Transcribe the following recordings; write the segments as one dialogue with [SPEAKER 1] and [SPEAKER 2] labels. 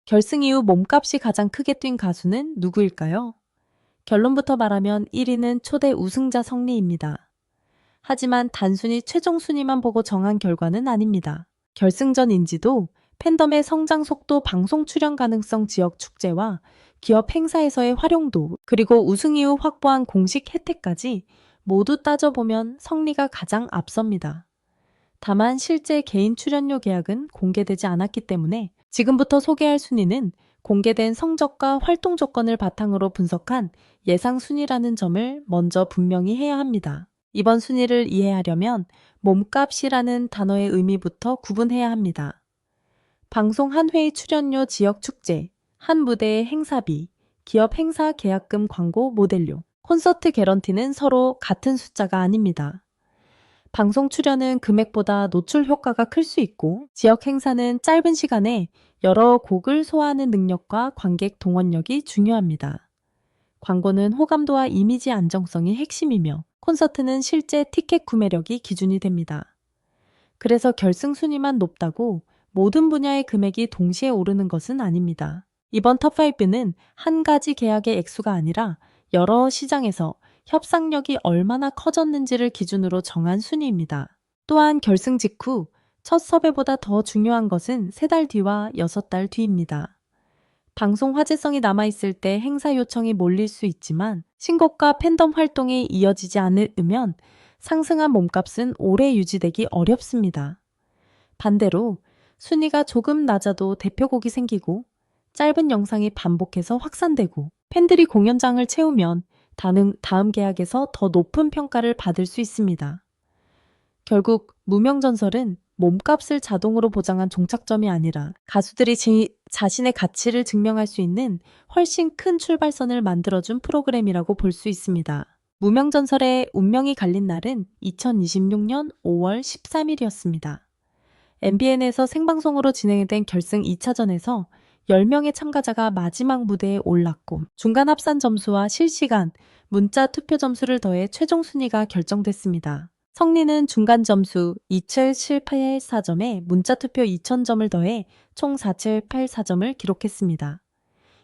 [SPEAKER 1] 결승 이후 몸값이 가장 크게 뛴 가수는 누구일까요? 결론부터 말하면 1위는 초대 우승자 성리입니다. 하지만 단순히 최종 순위만 보고 정한 결과는 아닙니다. 결승전 인지도, 팬덤의 성장 속도, 방송 출연 가능성, 지역 축제와 기업 행사에서의 활용도, 그리고 우승 이후 확보한 공식 혜택까지 모두 따져보면 성리가 가장 앞섭니다. 다만 실제 개인 출연료 계약은 공개되지 않았기 때문에 지금부터 소개할 순위는 공개된 성적과 활동 조건을 바탕으로 분석한 예상 순위라는 점을 먼저 분명히 해야 합니다. 이번 순위를 이해하려면 몸값이라는 단어의 의미부터 구분해야 합니다. 방송 한 회의 출연료, 지역 축제, 한 무대의 행사비, 기업 행사 계약금, 광고, 모델료, 콘서트 개런티는 서로 같은 숫자가 아닙니다. 방송 출연은 금액보다 노출 효과가 클 수 있고, 지역 행사는 짧은 시간에 여러 곡을 소화하는 능력과 관객 동원력이 중요합니다. 광고는 호감도와 이미지 안정성이 핵심이며, 콘서트는 실제 티켓 구매력이 기준이 됩니다. 그래서 결승 순위만 높다고 모든 분야의 금액이 동시에 오르는 것은 아닙니다. 이번 톱5는 한 가지 계약의 액수가 아니라 여러 시장에서 협상력이 얼마나 커졌는지를 기준으로 정한 순위입니다. 또한 결승 직후 첫 섭외보다 더 중요한 것은 3달 뒤와 6달 뒤입니다. 방송 화제성이 남아있을 때 행사 요청이 몰릴 수 있지만 신곡과 팬덤 활동이 이어지지 않으면 상승한 몸값은 오래 유지되기 어렵습니다. 반대로 순위가 조금 낮아도 대표곡이 생기고 짧은 영상이 반복해서 확산되고 팬들이 공연장을 채우면 다음 계약에서 더 높은 평가를 받을 수 있습니다. 결국 무명전설은 몸값을 자동으로 보장한 종착점이 아니라 가수들이 자신의 가치를 증명할 수 있는 훨씬 큰 출발선을 만들어준 프로그램이라고 볼 수 있습니다. 무명전설의 운명이 갈린 날은 2026년 5월 13일이었습니다. MBN에서 생방송으로 진행된 결승 2차전에서 10명의 참가자가 마지막 무대에 올랐고 중간 합산 점수와 실시간 문자 투표 점수를 더해 최종 순위가 결정됐습니다. 성리는 중간 점수 2784점에 문자 투표 2000점을 더해 총 4784점을 기록했습니다.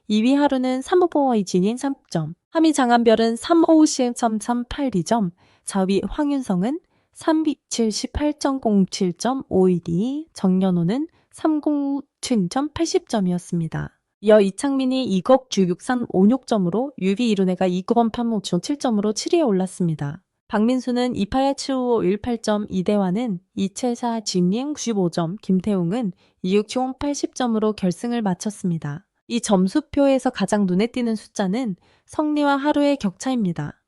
[SPEAKER 1] 2위 하루는 3후보와 이진인 3점, 3위 장한별은 350.382점, 4위 황윤성은 378.07점, 5위 정연호는 307.80점이었습니다. 이어 이창민이 2곡 66356점으로 유비 이룬혜가 2번 857점으로 7위에 올랐습니다. 박민수는 2871518점, 이대환은 274 진링 95점, 김태웅은 267 80점으로 결승을 마쳤습니다. 이 점수표에서 가장 눈에 띄는 숫자는 성리와 하루의 격차입니다.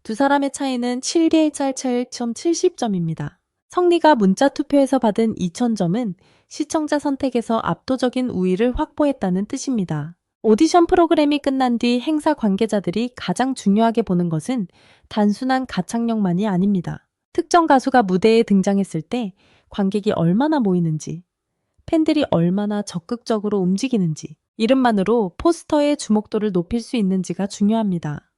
[SPEAKER 1] 두 사람의 차이는 7.70점입니다. 성리가 문자 투표에서 받은 2000점은 시청자 선택에서 압도적인 우위를 확보했다는 뜻입니다. 오디션 프로그램이 끝난 뒤 행사 관계자들이 가장 중요하게 보는 것은 단순한 가창력만이 아닙니다. 특정 가수가 무대에 등장했을 때 관객이 얼마나 모이는지, 팬들이 얼마나 적극적으로 움직이는지, 이름만으로 포스터의 주목도를 높일 수 있는지가 중요합니다.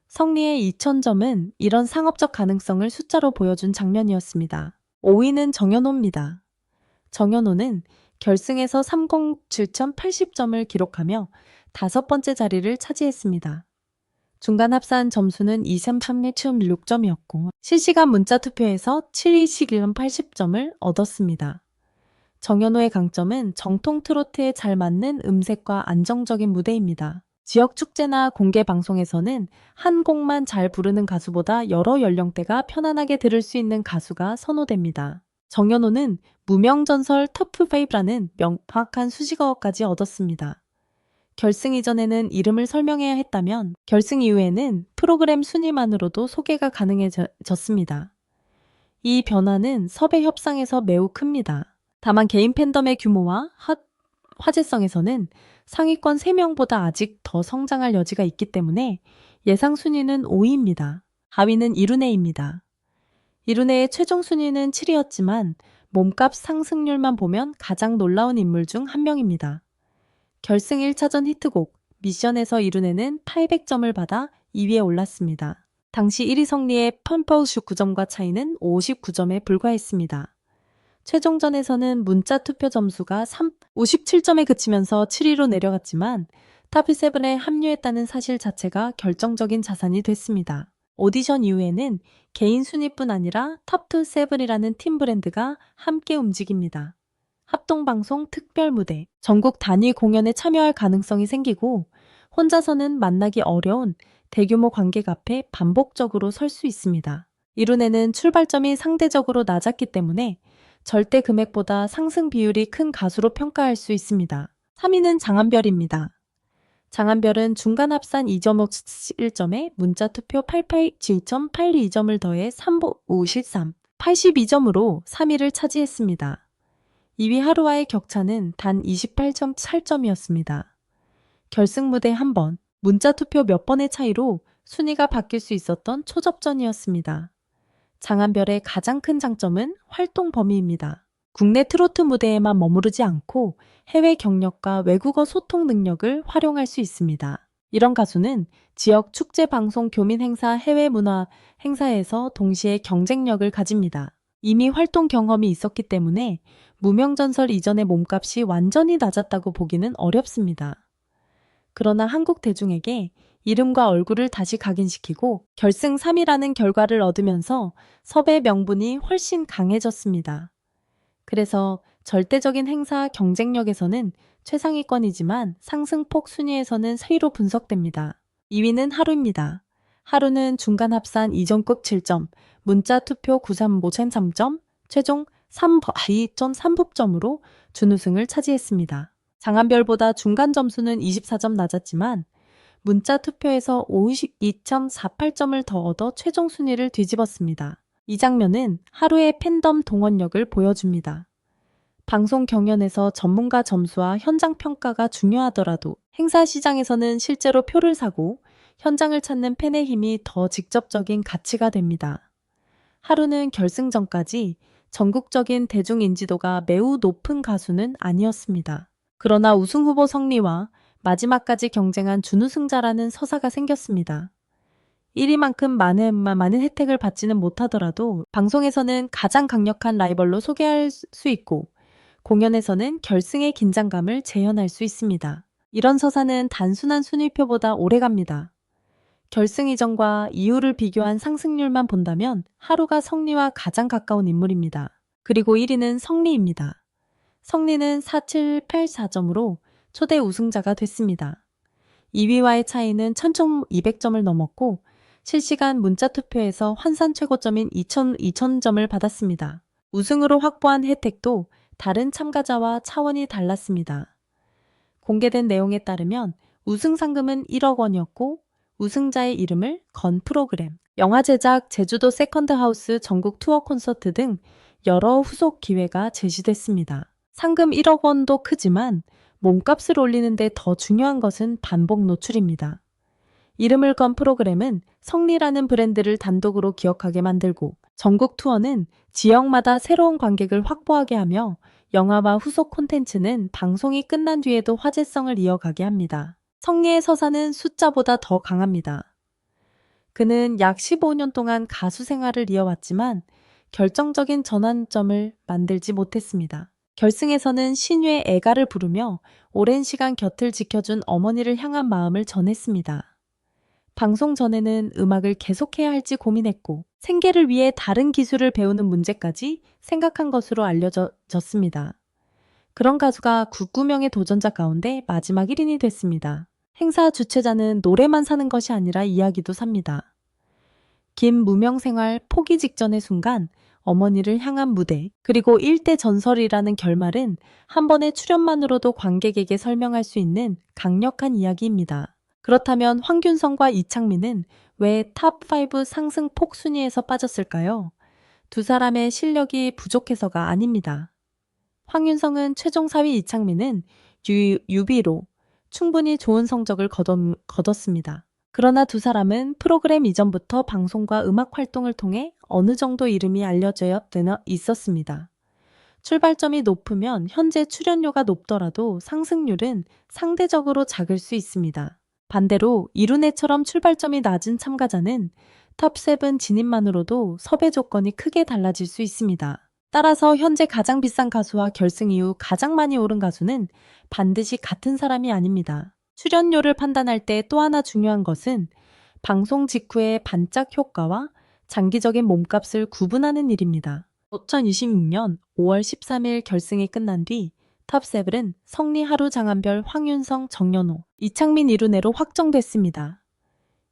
[SPEAKER 1] 성리의 2000점은 이런 상업적 가능성을 숫자로 보여준 장면이었습니다. 5위는 정연호입니다. 정연호는 결승에서 307.80점을 기록하며 5번째 자리를 차지했습니다. 중간 합산 점수는 233.6점이었고 실시간 문자 투표에서 7위시기름 80점을 얻었습니다. 정연호의 강점은 정통 트로트에 잘 맞는 음색과 안정적인 무대입니다. 지역 축제나 공개 방송에서는 한 곡만 잘 부르는 가수보다 여러 연령대가 편안하게 들을 수 있는 가수가 선호됩니다. 정연호는 무명전설 톱5라는 명확한 수식어까지 얻었습니다. 결승 이전에는 이름을 설명해야 했다면 결승 이후에는 프로그램 순위만으로도 소개가 가능해졌습니다. 이 변화는 섭외 협상에서 매우 큽니다. 다만 개인 팬덤의 규모와 화제성에서는 상위권 3명보다 아직 더 성장할 여지가 있기 때문에 예상 순위는 5위입니다. 하위는 이룬혜입니다. 이룬혜의 최종 순위는 7위였지만 몸값 상승률만 보면 가장 놀라운 인물 중 한 명입니다. 결승 1차전 히트곡 미션에서 이룬혜는 800점을 받아 2위에 올랐습니다. 당시 1위 성리의 펀퍼우슈 9점과 차이는 59점에 불과했습니다. 최종전에서는 문자 투표 점수가 57점에 그치면서 7위로 내려갔지만 탑7에 합류했다는 사실 자체가 결정적인 자산이 됐습니다. 오디션 이후에는 개인 순위뿐 아니라 탑2세븐이라는 팀 브랜드가 함께 움직입니다. 합동방송 특별 무대, 전국 단위 공연에 참여할 가능성이 생기고 혼자서는 만나기 어려운 대규모 관객 앞에 반복적으로 설 수 있습니다. 이룬에는 출발점이 상대적으로 낮았기 때문에 절대 금액보다 상승 비율이 큰 가수로 평가할 수 있습니다. 3위는 장한별입니다. 장한별은 중간 합산 2.57점에 문자 투표 87.82점을 더해 353, 82점으로 3위를 차지했습니다. 2위 하루와의 격차는 단 28.8점이었습니다. 결승 무대 한 번, 문자 투표 몇 번의 차이로 순위가 바뀔 수 있었던 초접전이었습니다. 장한별의 가장 큰 장점은 활동 범위입니다. 국내 트로트 무대에만 머무르지 않고 해외 경력과 외국어 소통 능력을 활용할 수 있습니다. 이런 가수는 지역 축제 방송 교민 행사 해외 문화 행사에서 동시에 경쟁력을 가집니다. 이미 활동 경험이 있었기 때문에 무명전설 이전의 몸값이 완전히 낮았다고 보기는 어렵습니다. 그러나 한국 대중에게 이름과 얼굴을 다시 각인시키고 결승 3위라는 결과를 얻으면서 섭외 명분이 훨씬 강해졌습니다. 그래서 절대적인 행사 경쟁력에서는 최상위권이지만 상승폭 순위에서는 3위로 분석됩니다. 2위는 하루입니다. 하루는 중간 합산 2점급 7점, 문자 투표 935.3점, 최종 2.3부점으로 준우승을 차지했습니다. 장한별보다 중간 점수는 24점 낮았지만 문자 투표에서 52.48점을 더 얻어 최종 순위를 뒤집었습니다. 이 장면은 하루의 팬덤 동원력을 보여줍니다. 방송 경연에서 전문가 점수와 현장 평가가 중요하더라도 행사 시장에서는 실제로 표를 사고 현장을 찾는 팬의 힘이 더 직접적인 가치가 됩니다. 하루는 결승전까지 전국적인 대중 인지도가 매우 높은 가수는 아니었습니다. 그러나 우승 후보 성리와 마지막까지 경쟁한 준우승자라는 서사가 생겼습니다. 1위만큼 많은 혜택을 받지는 못하더라도 방송에서는 가장 강력한 라이벌로 소개할 수 있고 공연에서는 결승의 긴장감을 재현할 수 있습니다. 이런 서사는 단순한 순위표보다 오래갑니다. 결승 이전과 이후를 비교한 상승률만 본다면 하루가 성리와 가장 가까운 인물입니다. 그리고 1위는 성리입니다. 성리는 4784점으로 초대 우승자가 됐습니다. 2위와의 차이는 1200점을 넘었고 실시간 문자 투표에서 환산 최고점인 2000점을 받았습니다. 우승으로 확보한 혜택도 다른 참가자와 차원이 달랐습니다. 공개된 내용에 따르면 우승 상금은 1억 원이었고 우승자의 이름을 건 프로그램, 영화 제작, 제주도 세컨드하우스 전국 투어 콘서트 등 여러 후속 기회가 제시됐습니다. 상금 1억 원도 크지만 몸값을 올리는데 더 중요한 것은 반복 노출입니다. 이름을 건 프로그램은 성리라는 브랜드를 단독으로 기억하게 만들고 전국 투어는 지역마다 새로운 관객을 확보하게 하며 영화와 후속 콘텐츠는 방송이 끝난 뒤에도 화제성을 이어가게 합니다. 성리의 서사는 숫자보다 더 강합니다. 그는 약 15년 동안 가수 생활을 이어왔지만 결정적인 전환점을 만들지 못했습니다. 결승에서는 신유의 애가를 부르며 오랜 시간 곁을 지켜준 어머니를 향한 마음을 전했습니다. 방송 전에는 음악을 계속해야 할지 고민했고 생계를 위해 다른 기술을 배우는 문제까지 생각한 것으로 알려졌습니다. 그런 가수가 99명의 도전자 가운데 마지막 1인이 됐습니다. 행사 주최자는 노래만 사는 것이 아니라 이야기도 삽니다. 긴 무명 생활 포기 직전의 순간 어머니를 향한 무대, 그리고 일대 전설이라는 결말은 한 번의 출연만으로도 관객에게 설명할 수 있는 강력한 이야기입니다. 그렇다면 황균성과 이창민은 왜 탑5 상승 폭 순위에서 빠졌을까요? 두 사람의 실력이 부족해서가 아닙니다. 황윤성은 최종 4위, 이창민은 유비로 충분히 좋은 성적을 거뒀습니다. 그러나 두 사람은 프로그램 이전부터 방송과 음악 활동을 통해 어느 정도 이름이 알려져 있었습니다. 출발점이 높으면 현재 출연료가 높더라도 상승률은 상대적으로 작을 수 있습니다. 반대로 이룬애처럼 출발점이 낮은 참가자는 탑7 진입만으로도 섭외 조건이 크게 달라질 수 있습니다. 따라서 현재 가장 비싼 가수와 결승 이후 가장 많이 오른 가수는 반드시 같은 사람이 아닙니다. 출연료를 판단할 때 또 하나 중요한 것은 방송 직후의 반짝 효과와 장기적인 몸값을 구분하는 일입니다. 2026년 5월 13일 결승이 끝난 뒤 탑7은 성리, 하루, 장한별, 황윤성, 정연호, 이창민, 이룬혜로 확정됐습니다.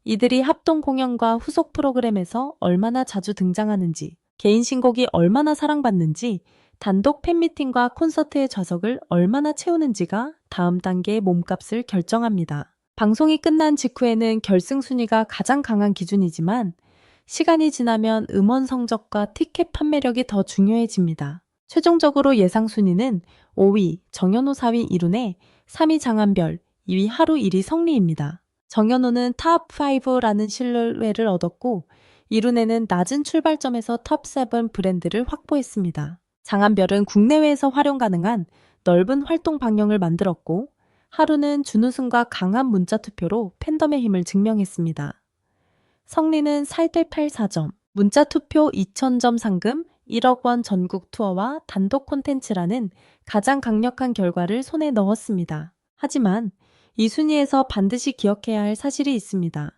[SPEAKER 1] 이들이 합동 공연과 후속 프로그램에서 얼마나 자주 등장하는지, 개인 신곡이 얼마나 사랑받는지, 단독 팬미팅과 콘서트의 좌석을 얼마나 채우는지가 다음 단계의 몸값을 결정합니다. 방송이 끝난 직후에는 결승 순위가 가장 강한 기준이지만 시간이 지나면 음원 성적과 티켓 판매력이 더 중요해집니다. 최종적으로 예상 순위는 5위 정연호, 4위 이룬혜, 3위 장한별, 2위 하루, 1위 성리입니다. 정연호는 탑5라는 신뢰를 얻었고 이룬혜는 낮은 출발점에서 탑7 브랜드를 확보했습니다. 장한별은 국내외에서 활용 가능한 넓은 활동 방향을 만들었고 하루는 준우승과 강한 문자 투표로 팬덤의 힘을 증명했습니다. 성리는 4대 8 4점, 문자 투표 2,000점 상금, 1억 원 전국 투어와 단독 콘텐츠라는 가장 강력한 결과를 손에 넣었습니다. 하지만 이 순위에서 반드시 기억해야 할 사실이 있습니다.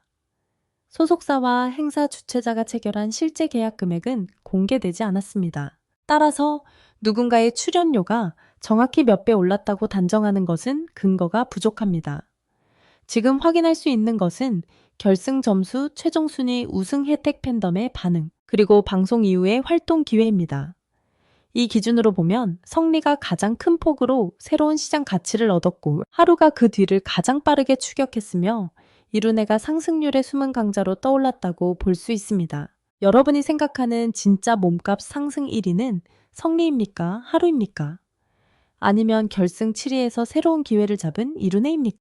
[SPEAKER 1] 소속사와 행사 주최자가 체결한 실제 계약 금액은 공개되지 않았습니다. 따라서 누군가의 출연료가 정확히 몇 배 올랐다고 단정하는 것은 근거가 부족합니다. 지금 확인할 수 있는 것은 결승 점수, 최종 순위, 우승 혜택 팬덤의 반응, 그리고 방송 이후의 활동 기회입니다. 이 기준으로 보면 성리가 가장 큰 폭으로 새로운 시장 가치를 얻었고 하루가 그 뒤를 가장 빠르게 추격했으며 이룬혜가 상승률의 숨은 강자로 떠올랐다고 볼 수 있습니다. 여러분이 생각하는 진짜 몸값 상승 1위는 성리입니까? 하루입니까? 아니면 결승 7위에서 새로운 기회를 잡은 이룬혜입니까?